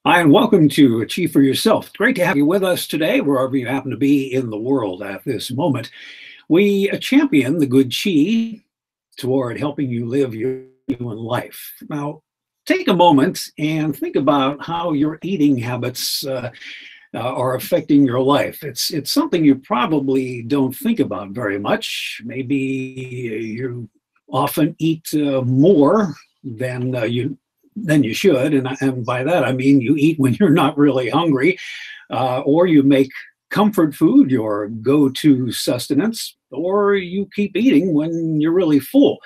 Hi, and welcome to Achieve for Yourself. Great to have you with us today, wherever you happen to be in the world at this moment. We champion the good chi toward helping you live your human life. Now, take a moment and think about how your eating habits are affecting your life. It's something you probably don't think about very much. Maybe you often eat more than you should, and by that I mean you eat when you're not really hungry, or you make comfort food your go-to sustenance, or you keep eating when you're really full.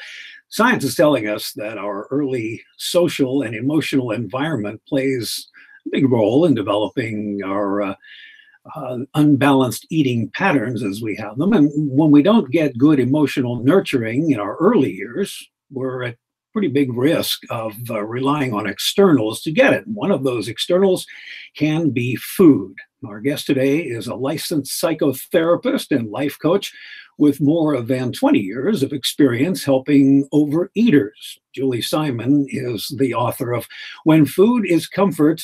Science is telling us that our early social and emotional environment plays a big role in developing our unbalanced eating patterns as we have them. And when we don't get good emotional nurturing in our early years, we're at pretty big risk of relying on externals to get it. One of those externals can be food. Our guest today is a licensed psychotherapist and life coach with more than 20 years of experience helping overeaters. Julie Simon is the author of When Food is Comfort,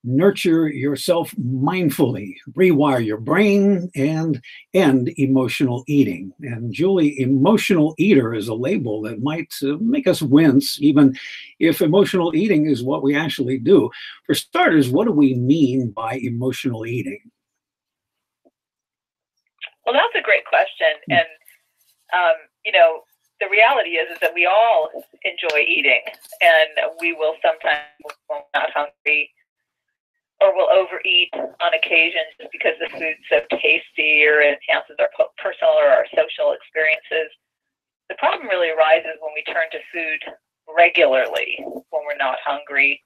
Nurture Yourself Mindfully, Rewire Your Brain, and End Emotional Eating. And Julie, emotional eater is a label that might make us wince, even if emotional eating is what we actually do. For starters, what do we mean by emotional eating? Well, that's a great question. And, um, you know, the reality is that we all enjoy eating, and we will sometimes, when we're not hungry, or we'll overeat on occasion just because the food's so tasty or it enhances our personal or our social experiences. The problem really arises when we turn to food regularly when we're not hungry.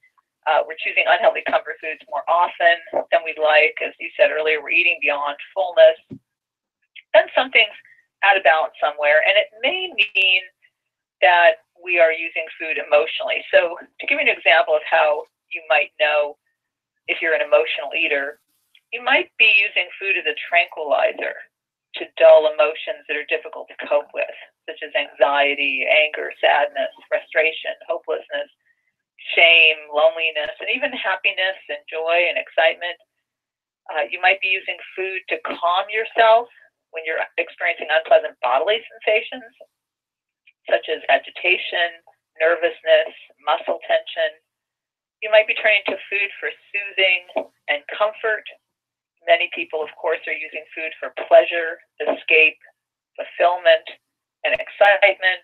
We're choosing unhealthy comfort foods more often than we'd like. As you said earlier, we're eating beyond fullness. And something's out of balance somewhere. And it may mean that we are using food emotionally. So to give you an example of how you might know if you're an emotional eater, you might be using food as a tranquilizer to dull emotions that are difficult to cope with, such as anxiety, anger, sadness, frustration, hopelessness, shame, loneliness, and even happiness and joy and excitement. You might be using food to calm yourself when you're experiencing unpleasant bodily sensations, such as agitation, nervousness, muscle tension. You might be turning to food for soothing and comfort. Many people, of course, are using food for pleasure, escape, fulfillment, and excitement.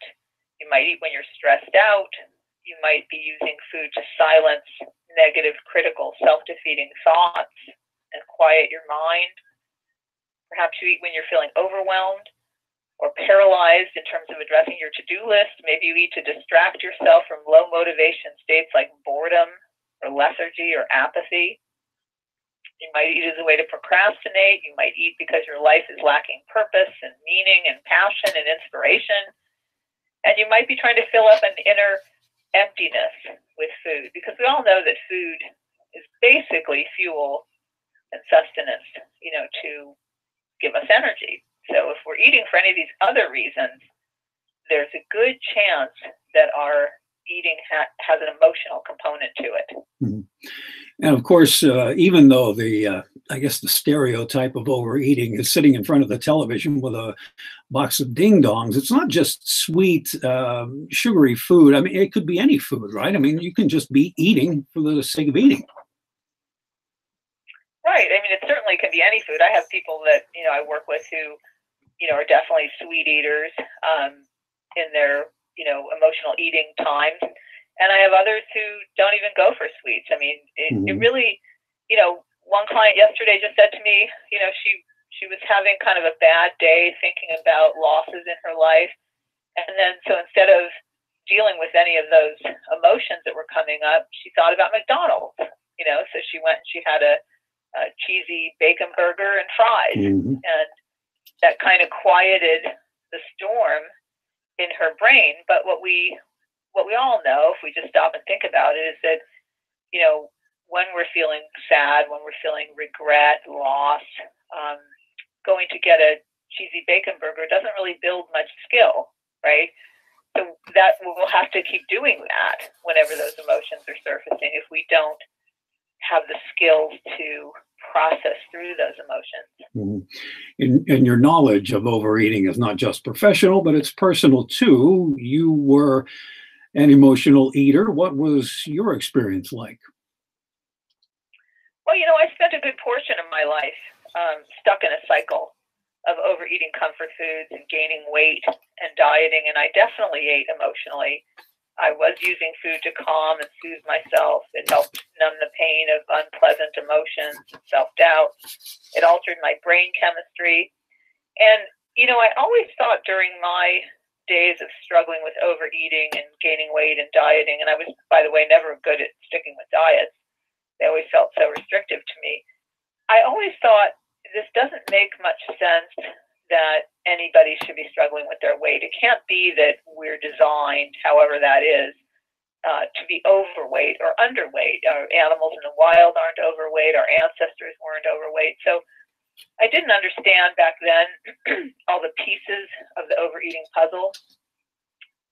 You might eat when you're stressed out. You might be using food to silence negative, critical, self-defeating thoughts and quiet your mind. Perhaps you eat when you're feeling overwhelmed or paralyzed in terms of addressing your to-do list. Maybe you eat to distract yourself from low motivation states like boredom or lethargy or apathy. You might eat as a way to procrastinate. You might eat because your life is lacking purpose and meaning and passion and inspiration. And you might be trying to fill up an inner emptiness with food, because we all know that food is basically fuel and sustenance, to give us energy. So if we're eating for any of these other reasons, there's a good chance that our eating has an emotional component to it. Mhm. And of course, even though I guess the stereotype of overeating is sitting in front of the television with a box of ding dongs, it's not just sweet, sugary food. I mean, it could be any food, right? I mean, you can just be eating for the sake of eating. Right. I mean, it certainly can be any food. I have people that, I work with who, are definitely sweet eaters in their, emotional eating times. And I have others who don't even go for sweets. I mean, it really, one client yesterday just said to me, she was having kind of a bad day thinking about losses in her life. And then so instead of dealing with any of those emotions that were coming up, she thought about McDonald's, so she went and she had a cheesy bacon burger and fries. And that kind of quieted the storm in her brain. But what we all know, if we just stop and think about it, is that, when we're feeling sad, when we're feeling regret, loss, going to get a cheesy bacon burger doesn't really build much skill, right? So that we'll have to keep doing that whenever those emotions are surfacing if we don't have the skills to process through those emotions. And your knowledge of overeating is not just professional, but it's personal too. You were an emotional eater. What was your experience like? Well, I spent a good portion of my life stuck in a cycle of overeating comfort foods and gaining weight and dieting, and I definitely ate emotionally. I was using food to calm and soothe myself. It helped numb the pain of unpleasant emotions and self-doubt. It altered my brain chemistry. And, I always thought during my days of struggling with overeating and gaining weight and dieting, and I was, by the way, never good at sticking with diets. They always felt so restrictive to me. I always thought this doesn't make much sense that anybody should be struggling with their weight. It can't be that we're designed, however that is, to be overweight or underweight. Our animals in the wild aren't overweight. Our ancestors weren't overweight. So I didn't understand back then all the pieces of the overeating puzzle,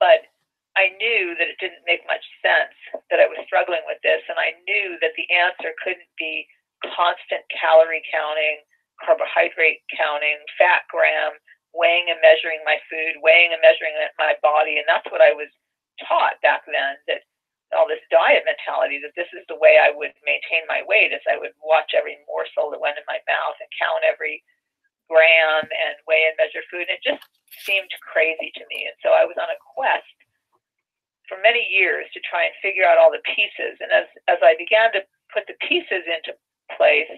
but I knew that it didn't make much sense that I was struggling with this, and I knew that the answer couldn't be constant calorie counting, carbohydrate counting, fat gram, weighing and measuring my food, weighing and measuring my body. And that's what I was taught back then, that all this diet mentality, that this is the way I would maintain my weight, as I would watch every morsel that went in my mouth and count every gram and weigh and measure food. And it just seemed crazy to me. And so I was on a quest for many years to try and figure out all the pieces. And as I began to put the pieces into place,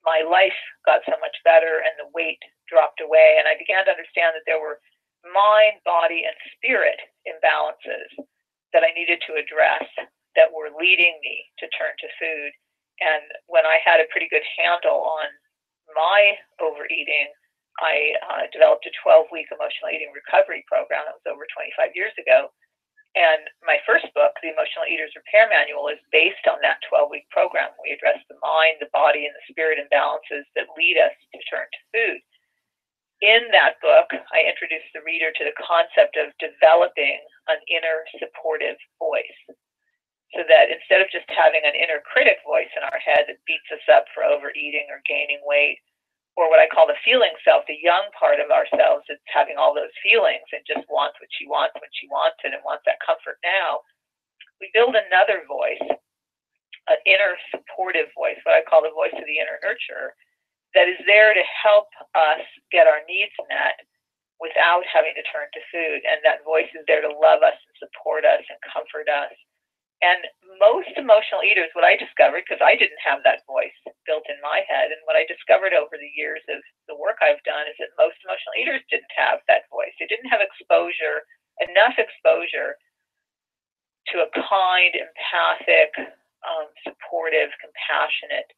my life got so much better and the weight dropped away. And I began to understand that there were mind, body, and spirit imbalances that I needed to address that were leading me to turn to food. And when I had a pretty good handle on my overeating, I developed a 12-week emotional eating recovery program. That was over 25 years ago. And my first book, The Emotional Eater's Repair Manual, is based on that 12-week program. We address the mind, the body, and the spirit imbalances that lead us to turn to food. In that book, I introduced the reader to the concept of developing an inner supportive voice, so that instead of just having an inner critic voice in our head that beats us up for overeating or gaining weight, or what I call the feeling self, the young part of ourselves that's having all those feelings and just wants what she wants when she wants it and wants that comfort now, we build another voice, an inner supportive voice, what I call the voice of the inner nurturer, that is there to help us get our needs met without having to turn to food. And that voice is there to love us and support us and comfort us. And most emotional eaters, what I discovered, because I didn't have that voice built in my head, and what I discovered over the years of the work I've done is that most emotional eaters didn't have that voice. They didn't have enough exposure to a kind, empathic, supportive, compassionate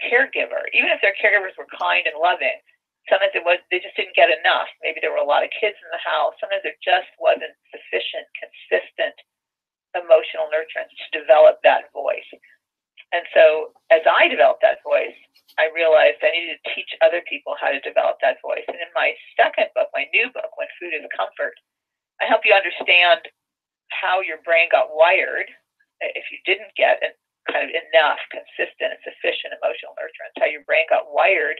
caregiver. Even if their caregivers were kind and loving, sometimes they just didn't get enough. Maybe there were a lot of kids in the house. Sometimes there just wasn't sufficient, consistent emotional nurturance to develop that voice. And so as I developed that voice, I realized I needed to teach other people how to develop that voice. And in my second book, my new book, When Food is Comfort, I help you understand how your brain got wired if you didn't get kind of enough consistent and sufficient emotional nurturance, how your brain got wired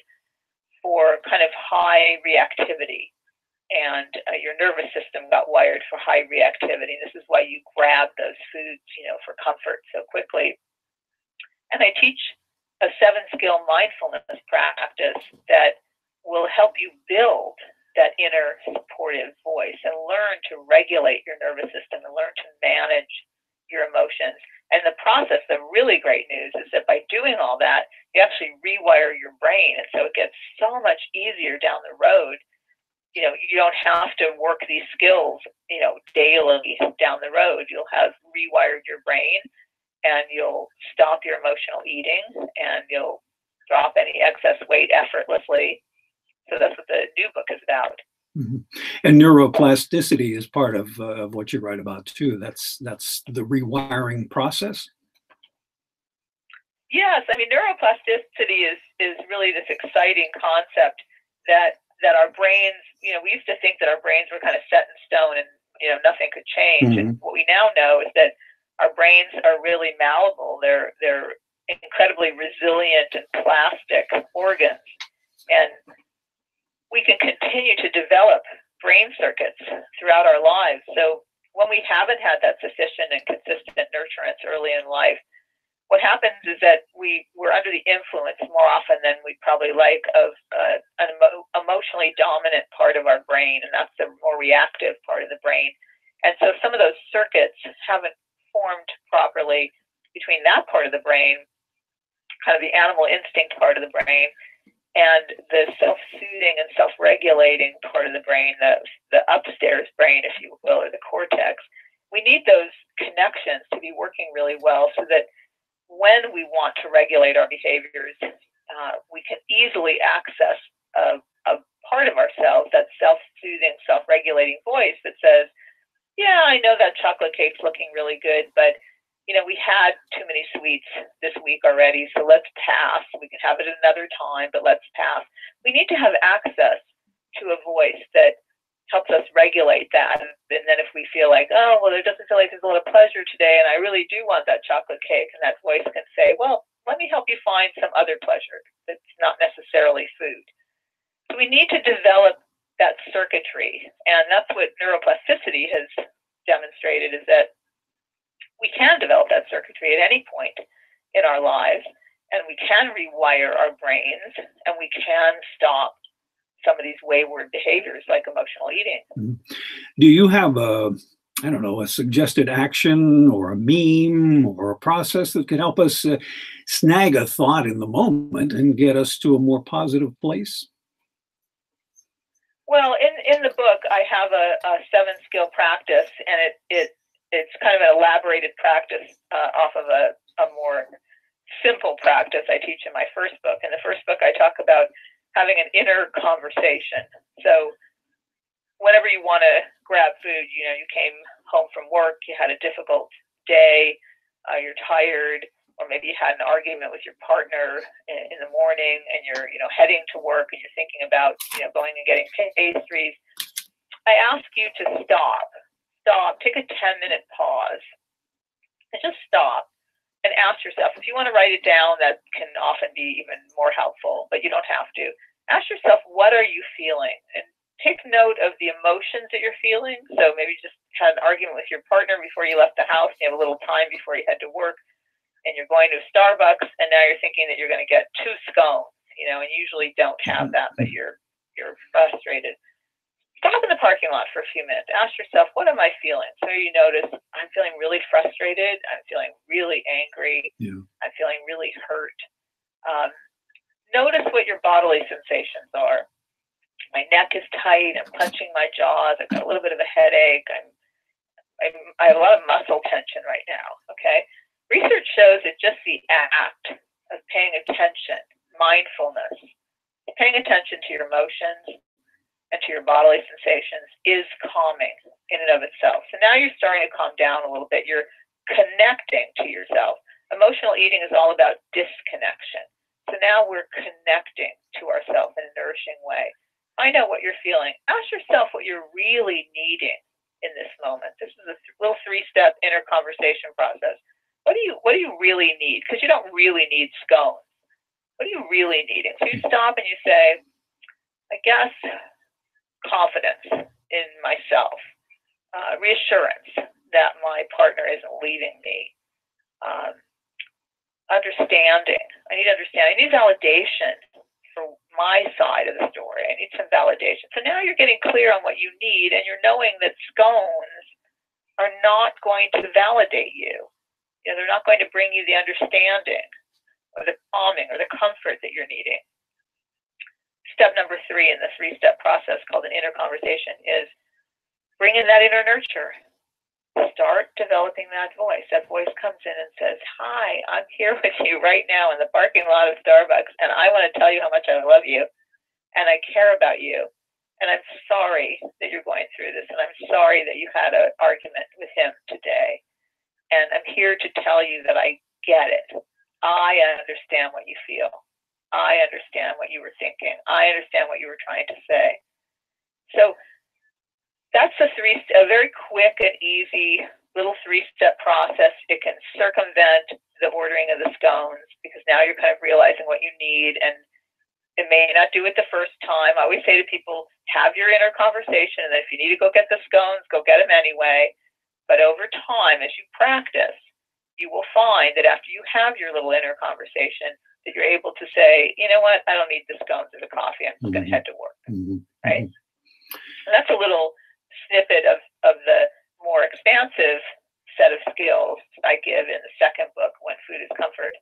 for kind of high reactivity. And your nervous system got wired for high reactivity. This is why you grab those foods, for comfort so quickly. And I teach a 7-skill mindfulness practice that will help you build that inner supportive voice and learn to regulate your nervous system and learn to manage your emotions. And the process, the really great news is that by doing all that, you actually rewire your brain. And so it gets so much easier down the road. You don't have to work these skills, daily down the road. You'll have rewired your brain, and you'll stop your emotional eating, and you'll drop any excess weight effortlessly. So that's what the new book is about. Mm-hmm. And neuroplasticity is part of what you write about too. That's the rewiring process. Yes, I mean, neuroplasticity is really this exciting concept that our brains, we used to think that our brains were kind of set in stone and, nothing could change. Mm-hmm. And what we now know is that our brains are really malleable. They're incredibly resilient and plastic organs, and we can continue to develop brain circuits throughout our lives. So when we haven't had that sufficient and consistent nurturance early in life, what happens is that we're under the influence more often than we probably like of an emotionally dominant part of our brain, and that's the more reactive part of the brain. And so some of those circuits haven't formed properly between that part of the brain, kind of the animal instinct part of the brain, and the self-soothing and self-regulating part of the brain, the upstairs brain, if you will, or the cortex. We need those connections to be working really well so that when we want to regulate our behaviors, we can easily access a part of ourselves, that self-soothing, self-regulating voice that says, yeah, I know that chocolate cake's looking really good, but we had too many sweets this week already, so let's pass. We can have it another time, but let's pass. We need to have access to a voice that helps us regulate that. And then if we feel like, oh, well, it doesn't feel like there's a lot of pleasure today, and I really do want that chocolate cake, and that voice can say, well, let me help you find some other pleasure that's not necessarily food. So we need to develop that circuitry, and that's what neuroplasticity has demonstrated, is that we can develop that circuitry at any point in our lives, and we can rewire our brains, and we can stop some of these wayward behaviors like emotional eating. Do you have a suggested action or a meme or a process that could help us snag a thought in the moment and get us to a more positive place? Well, in the book, I have a 7-skill practice, and it's kind of an elaborated practice off of a more simple practice I teach in my first book. In the first book, I talk about having an inner conversation. So whenever you want to grab food, you came home from work, you had a difficult day, you're tired, or maybe you had an argument with your partner in the morning, and you're heading to work, and you're thinking about going and getting pastries. I ask you to stop, take a 10-minute pause, and just stop and ask yourself. If you want to write it down, that can often be even more helpful, but you don't have to. Ask yourself, what are you feeling? And take note of the emotions that you're feeling. So maybe you just had an argument with your partner before you left the house, and you have a little time before you head to work, and you're going to Starbucks, and now you're thinking that you're going to get 2 scones, and you usually don't have that, but you're frustrated. Stop in the parking lot for a few minutes. Ask yourself, what am I feeling? So you notice, I'm feeling really frustrated. I'm feeling really angry. Yeah. I'm feeling really hurt. Notice what your bodily sensations are. My neck is tight. I'm clenching my jaws. I've got a little bit of a headache. I have a lot of muscle tension right now. Okay. Research shows that just the act of paying attention, mindfulness, paying attention to your emotions and to your bodily sensations is calming in and of itself. So now you're starting to calm down a little bit. You're connecting to yourself. Emotional eating is all about disconnection. So now we're connecting to ourselves in a nourishing way. Find out what you're feeling. Ask yourself what you're really needing in this moment. This is a little 3-step inner conversation process. What do you really need? Because you don't really need scones. What are you really needing? So you stop and you say, I guess, confidence in myself, reassurance that my partner isn't leaving me, understanding. I need understanding. I need validation for my side of the story. I need some validation. So now you're getting clear on what you need, and you're knowing that scones are not going to validate you. They're not going to bring you the understanding or the calming or the comfort that you're needing. Step number 3 in the 3-step process called an inner conversation is bring in that inner nurture. Start developing that voice. That voice comes in and says, hi, I'm here with you right now in the parking lot of Starbucks, and I want to tell you how much I love you, and I care about you, and I'm sorry that you're going through this, and I'm sorry that you had an argument with him today, and I'm here to tell you that I get it. I understand what you feel. I understand what you were thinking. I understand what you were trying to say. So that's a very quick and easy little 3-step process. It can circumvent the ordering of the scones because now you're kind of realizing what you need, and it may not do it the first time. I always say to people, have your inner conversation, and if you need to go get the scones, go get them anyway. But over time, as you practice, you will find that after you have your little inner conversation, that you're able to say, you know what, I don't need the scones or the coffee. I'm just going to head to work, right? And that's a little snippet of the more expansive set of skills I give in the second book, When Food is Comfort.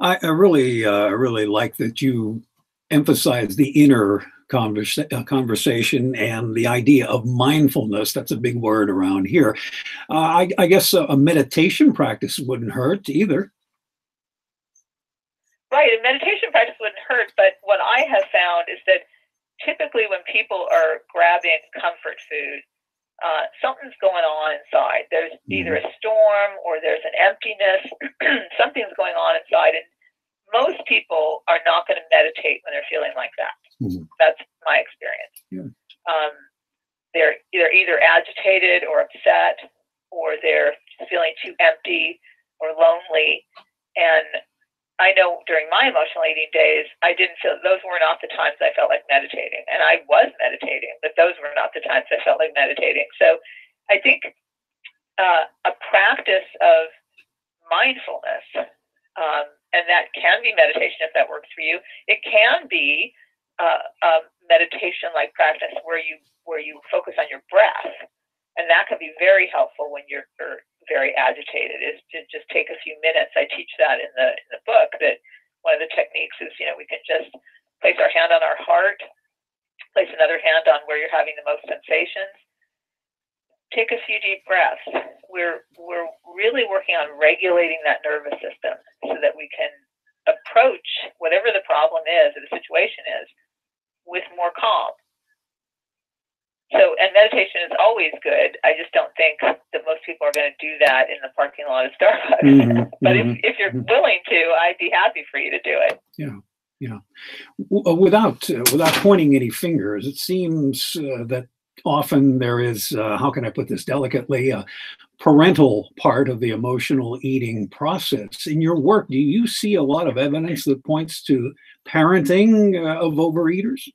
I really like that you emphasize the inner conversation and the idea of mindfulness. That's a big word around here. I guess a meditation practice wouldn't hurt either. Right, a meditation practice wouldn't hurt, but what I have found is that typically when people are grabbing comfort food, something's going on inside. There's either a storm or there's an emptiness. Something's going on inside, and most people are not going to meditate when they're feeling like that. That's my experience. Yeah. They're either agitated or upset, or they're feeling too empty or lonely. And I know during my emotional eating days, those were not the times I felt like meditating. And I was meditating, but those were not the times I felt like meditating. So I think a practice of mindfulness, and that can be meditation if that works for you. It can be a meditation-like practice where you focus on your breath, and that can be very helpful when you're very agitated. Is to just take a few minutes. I teach that in the book. That one of the techniques is, we can just place our hand on our heart, place another hand on where you're having the most sensations. Take a few deep breaths. We're really working on regulating that nervous system so that we can approach whatever the problem is or the situation is with more calm. So, and meditation is always good. I just don't think that most people are going to do that in the parking lot of Starbucks. But if you're willing to, I'd be happy for you to do it. Yeah. Without pointing any fingers, it seems that often there is, how can I put this delicately, a parental part of the emotional eating process. In your work, do you see a lot of evidence that points to parenting of overeaters?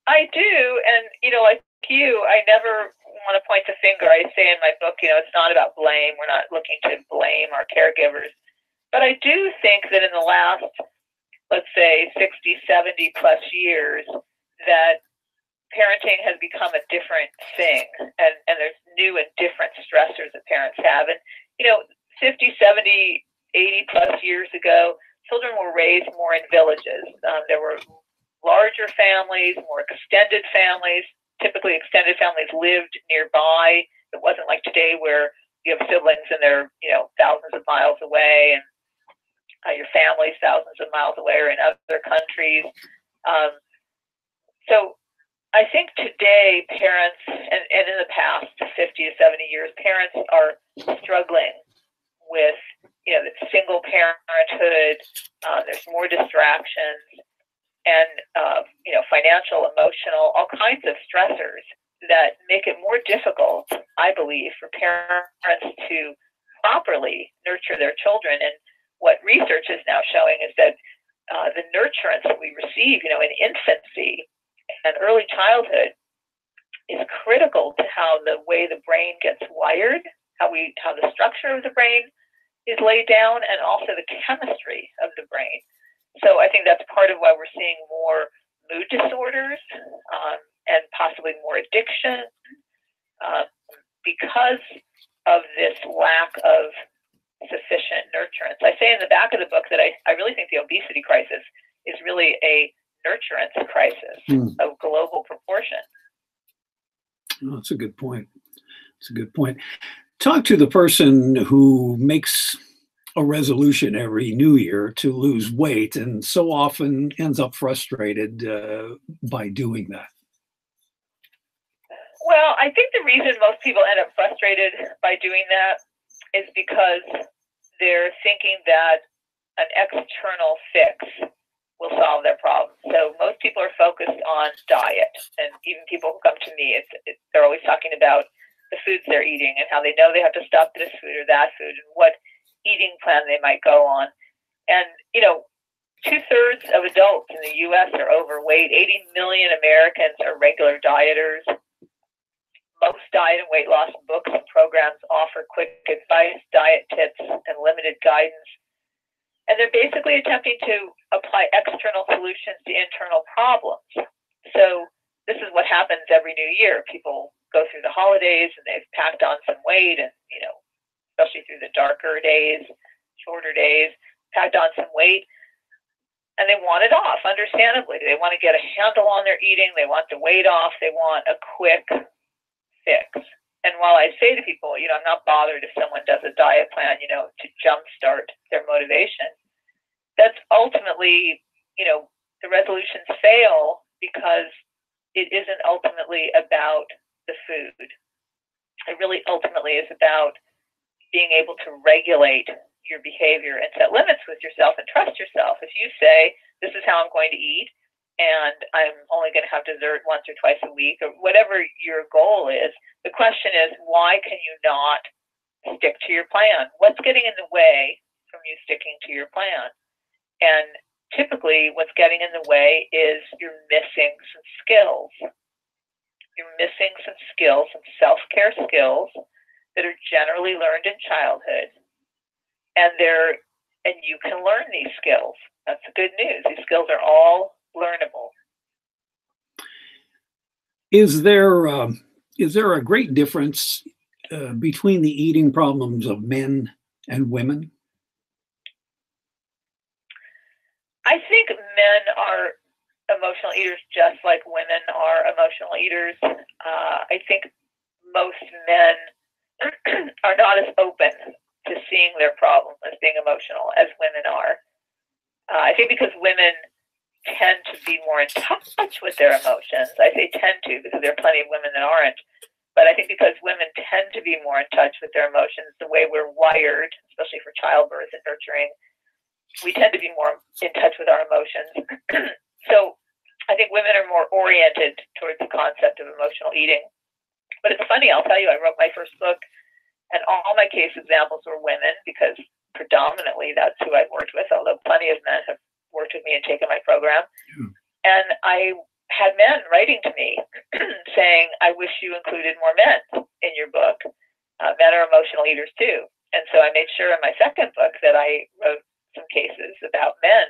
I do, and like you, I never want to point the finger. I say in my book, it's not about blame. We're not looking to blame our caregivers. But I do think that in the last, let's say, 60, 70 plus years, that parenting has become a different thing, and there's new and different stressors that parents have. And 50, 70, 80 plus years ago, children were raised more in villages. There were larger families, more extended families. Typically, extended families lived nearby. It wasn't like today where you have siblings and they're thousands of miles away, and your family's thousands of miles away or in other countries. So I think today parents, and in the past 50 to 70 years, parents are struggling with the single parenthood. There's more distractions. And financial, emotional, all kinds of stressors that make it more difficult, I believe, for parents to properly nurture their children. And what research is now showing is that the nurturance that we receive, in infancy and early childhood, is critical to how the way the brain gets wired, how the structure of the brain is laid down, and also the chemistry of the brain. So I think that's part of why we're seeing more mood disorders and possibly more addiction because of this lack of sufficient nurturance. I say in the back of the book that I really think the obesity crisis is really a nurturance crisis of global proportion. Oh, that's a good point. Talk to the person who makes a resolution every New Year to lose weight and so often ends up frustrated by doing that. Well, I think the reason most people end up frustrated by doing that is because they're thinking that an external fix will solve their problem. So most people are focused on diet, and even people who come to me, they're always talking about the foods they're eating and how they know they have to stop this food or that food and what eating plan they might go on. And, 2/3 of adults in the U.S. are overweight. 80 million Americans are regular dieters. Most diet and weight loss books and programs offer quick advice, diet tips, and limited guidance. And they're basically attempting to apply external solutions to internal problems. So this is what happens every new year. People go through the holidays and they've packed on some weight and, especially through the darker days, shorter days, packed on some weight. And they want it off, understandably. They want to get a handle on their eating. They want the weight off. They want a quick fix. And while I say to people, I'm not bothered if someone does a diet plan, to jumpstart their motivation, that's ultimately, the resolutions fail because it isn't ultimately about the food. It really ultimately is about being able to regulate your behavior and set limits with yourself and trust yourself. If you say, this is how I'm going to eat, and I'm only going to have dessert once or twice a week, or whatever your goal is, the question is, why can you not stick to your plan? What's getting in the way from you sticking to your plan? And typically what's getting in the way is you're missing some skills. You're missing some skills, some self-care skills that are generally learned in childhood. And you can learn these skills. That's the good news. These skills are all learnable. Is there a great difference between the eating problems of men and women? I think men are emotional eaters just like women are emotional eaters. I think most men are not as open to seeing their problem as being emotional as women are. I think because women tend to be more in touch with their emotions. I say tend to because there are plenty of women that aren't. But I think because women tend to be more in touch with their emotions, the way we're wired, especially for childbirth and nurturing, we tend to be more in touch with our emotions. So I think women are more oriented towards the concept of emotional eating. But it's funny, I'll tell you, I wrote my first book, and all my case examples were women because predominantly that's who I've worked with, although plenty of men have worked with me and taken my program. Yeah. And I had men writing to me saying, I wish you included more men in your book. Men are emotional eaters too. And so I made sure in my second book that I wrote some cases about men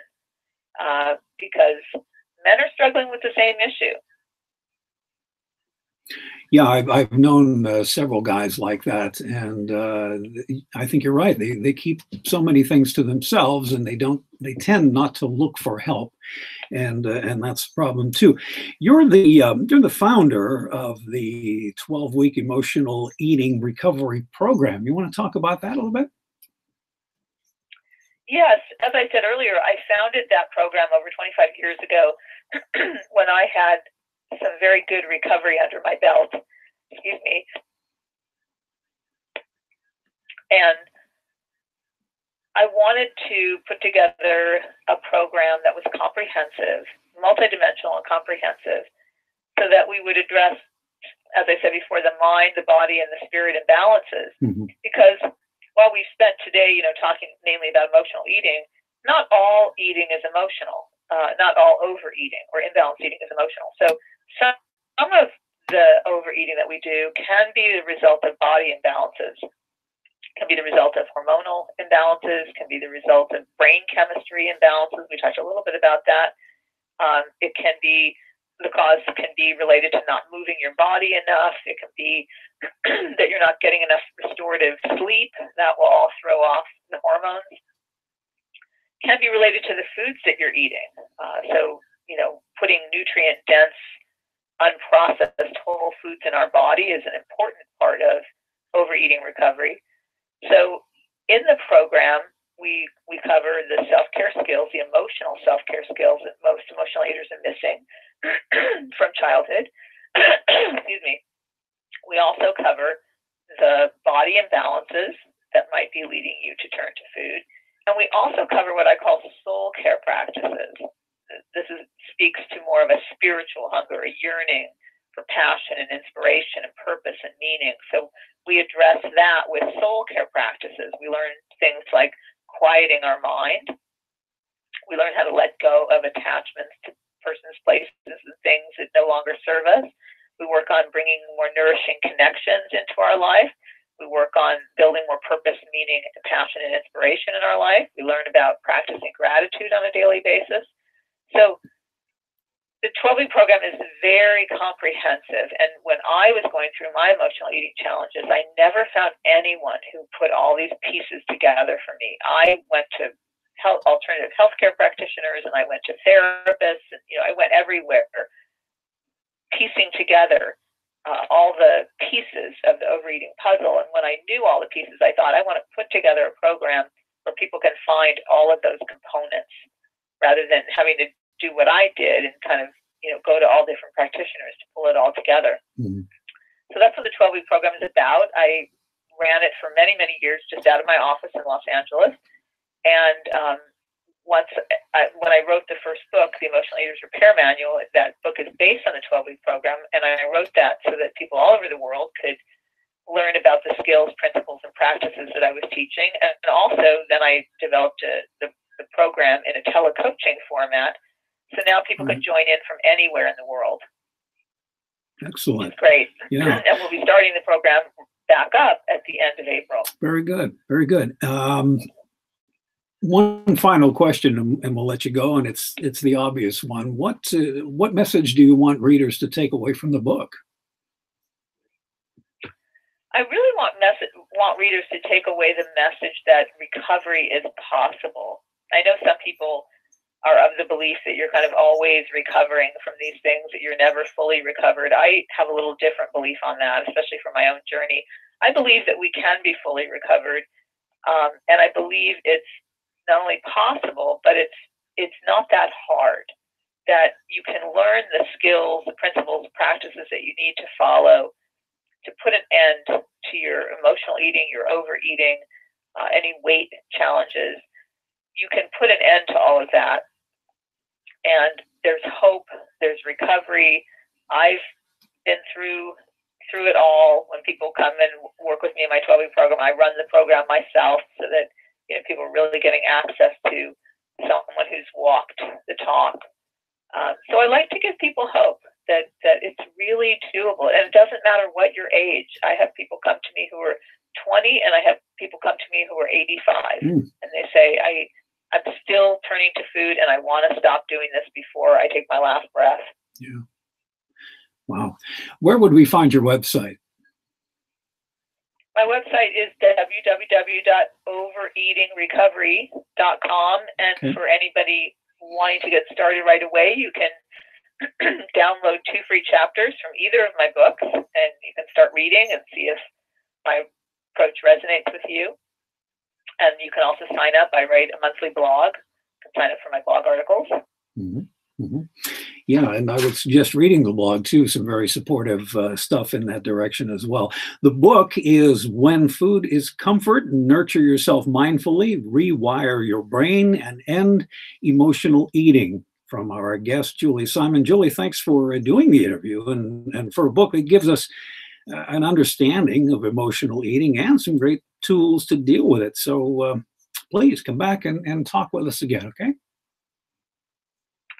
because men are struggling with the same issue. Yeah, I've known several guys like that, and I think you're right. They keep so many things to themselves, and they tend not to look for help, and that's a problem too. You're the founder of the 12-week emotional eating recovery program. You want to talk about that a little bit? Yes, as I said earlier, I founded that program over 25 years ago when I had some very good recovery under my belt. Excuse me. And I wanted to put together a program that was comprehensive, multidimensional and comprehensive, so that we would address, as I said before, the mind, the body, and the spirit imbalances. Mm-hmm. Because while we spent today, talking mainly about emotional eating, not all eating is emotional. Not all overeating or imbalanced eating is emotional. So some of the overeating that we do can be the result of body imbalances, can be the result of hormonal imbalances, can be the result of brain chemistry imbalances. We talked a little bit about that. It can be, the cause can be related to not moving your body enough. It can be that you're not getting enough restorative sleep. That will all throw off the hormones. Can be related to the foods that you're eating. So, putting nutrient-dense, unprocessed whole foods in our body is an important part of overeating recovery. So in the program, we cover the self-care skills, the emotional self-care skills that most emotional eaters are missing from childhood. Excuse me. We also cover the body imbalances that might be leading you to turn to food. And we also cover what I call soul care practices. This speaks to more of a spiritual hunger, a yearning for passion and inspiration and purpose and meaning. So we address that with soul care practices. We learn things like quieting our mind. We learn how to let go of attachments to persons, places, and things that no longer serve us. We work on bringing more nourishing connections into our life. We work on building more purpose, meaning, passion, and inspiration in our life. We learn about practicing gratitude on a daily basis. So the 12-week program is very comprehensive. And when I was going through my emotional eating challenges, I never found anyone who put all these pieces together for me. I went to alternative healthcare practitioners, and I went to therapists, and I went everywhere, piecing together all the pieces of the overeating puzzle. And when I knew all the pieces, I thought, I want to put together a program where people can find all of those components rather than having to do what I did and kind of, go to all different practitioners to pull it all together. Mm-hmm. So that's what the 12-week program is about. I ran it for many, many years just out of my office in Los Angeles. And when I wrote the first book, The Emotional Eater's Repair Manual, that book is based on the 12-week program, and I wrote that so that people all over the world could learn about the skills, principles, and practices that I was teaching. And also, then I developed the program in a telecoaching format, so now people can join in from anywhere in the world. Excellent. It's great. Yeah. And we'll be starting the program back up at the end of April. Very good. Very good. One final question, and we'll let you go, and it's the obvious one. What message do you want readers to take away from the book? I really want readers to take away the message that recovery is possible. I know some people are of the belief that you're kind of always recovering from these things, that you're never fully recovered. I have a little different belief on that, especially for my own journey. I believe that we can be fully recovered, and I believe it's not only possible, but it's not that hard, that you can learn the skills, the principles, practices that you need to follow to put an end to your emotional eating, your overeating, any weight challenges. You can put an end to all of that. And there's hope, there's recovery. I've been through it all. When people come and work with me in my 12-week program, I run the program myself so that people are really getting access to someone who's walked the talk. So I like to give people hope that it's really doable. And it doesn't matter what your age. I have people come to me who are 20, and I have people come to me who are 85. And they say, I'm still turning to food, and I want to stop doing this before I take my last breath. Yeah. Wow. Where would we find your website? My website is www.overeatingrecovery.com. And for anybody wanting to get started right away, you can download 2 free chapters from either of my books, and you can start reading and see if my approach resonates with you. And you can also sign up. I write a monthly blog. You can sign up for my blog articles. Mm-hmm. Mm-hmm. Yeah, and I would suggest reading the blog too. Some very supportive stuff in that direction as well. The book is When Food is Comfort, Nurture Yourself Mindfully, Rewire Your Brain, and End Emotional Eating, from our guest, Julie Simon. Julie, thanks for doing the interview and for a book that gives us an understanding of emotional eating and some great tools to deal with it. So please come back and talk with us again, okay?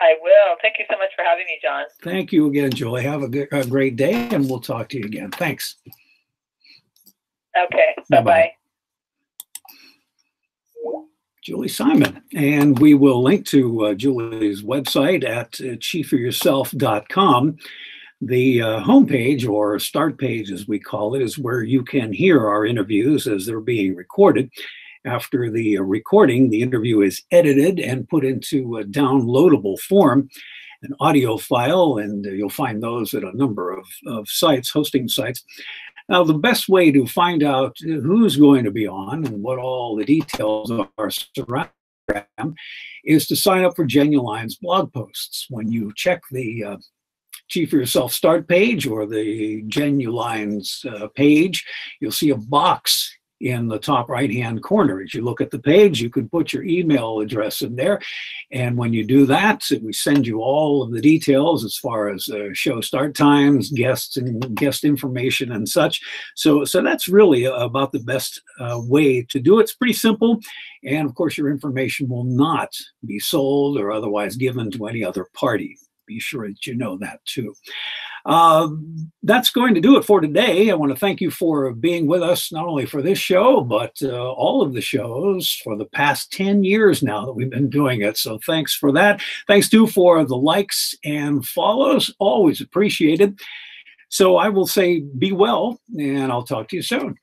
I will. Thank you so much for having me, John. Thank you again, Julie. Have a great day, and we'll talk to you again. Thanks. Okay. Bye-bye. Julie Simon. And we will link to Julie's website at chiefforyourself.com. The homepage, or start page as we call it, is where you can hear our interviews as they're being recorded. After the recording, the interview is edited and put into a downloadable form, an audio file, and you'll find those at a number of sites, hosting sites. Now, the best way to find out who's going to be on and what all the details are surrounding the program is to sign up for Genuline's blog posts. When you check the Chief for Yourself start page or the Genuline's page, you'll see a box in the top right-hand corner. As you look at the page, you can put your email address in there. And when you do that, we send you all of the details as far as show start times, guests and guest information and such. So that's really about the best way to do it. It's pretty simple. And of course, your information will not be sold or otherwise given to any other party. Be sure that you know that too. That's going to do it for today. I want to thank you for being with us, not only for this show, but all of the shows for the past 10 years now that we've been doing it. So thanks for that. Thanks too for the likes and follows. Always appreciated. So I will say be well, and I'll talk to you soon.